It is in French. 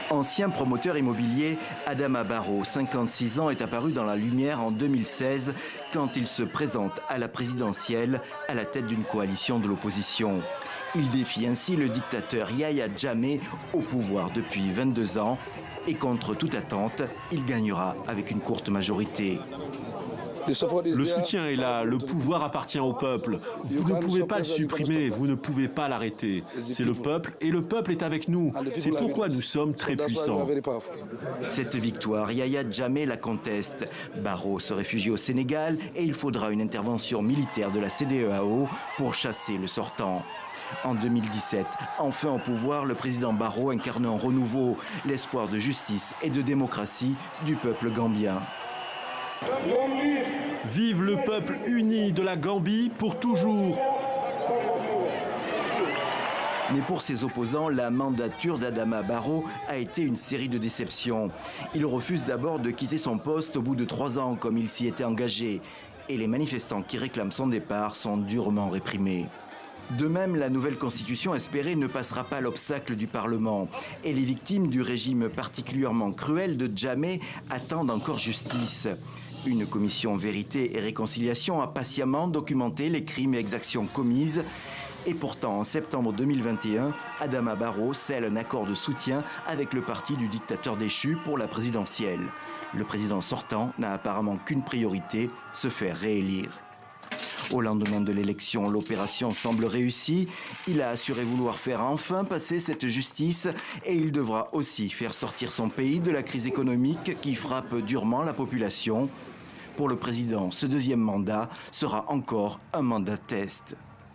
Ancien promoteur immobilier, Adama Barrow, 56 ans, est apparu dans la lumière en 2016 quand il se présente à la présidentielle à la tête d'une coalition de l'opposition. Il défie ainsi le dictateur Yahya Jammeh au pouvoir depuis 22 ans et contre toute attente, il gagnera avec une courte majorité. Le soutien est là, le pouvoir appartient au peuple. Vous ne pouvez pas le supprimer, vous ne pouvez pas l'arrêter. C'est le peuple et le peuple est avec nous. C'est pourquoi nous sommes très puissants. Cette victoire, Yahya Jammeh la conteste. Barrow se réfugie au Sénégal et il faudra une intervention militaire de la CEDEAO pour chasser le sortant. En 2017, enfin au pouvoir, le président Barrow incarne un renouveau, l'espoir de justice et de démocratie du peuple gambien. Vive le peuple uni de la Gambie pour toujours. Mais pour ses opposants, la mandature d'Adama Barrow a été une série de déceptions. Il refuse d'abord de quitter son poste au bout de 3 ans, comme il s'y était engagé. Et les manifestants qui réclament son départ sont durement réprimés. De même, la nouvelle constitution espérée ne passera pas l'obstacle du Parlement. Et les victimes du régime particulièrement cruel de Jammeh attendent encore justice. Une commission vérité et réconciliation a patiemment documenté les crimes et exactions commises. Et pourtant, en septembre 2021, Adama Barrow scelle un accord de soutien avec le parti du dictateur déchu pour la présidentielle. Le président sortant n'a apparemment qu'une priorité, se faire réélire. Au lendemain de l'élection, l'opération semble réussie. Il a assuré vouloir faire enfin passer cette justice et il devra aussi faire sortir son pays de la crise économique qui frappe durement la population. Pour le président, ce deuxième mandat sera encore un mandat test.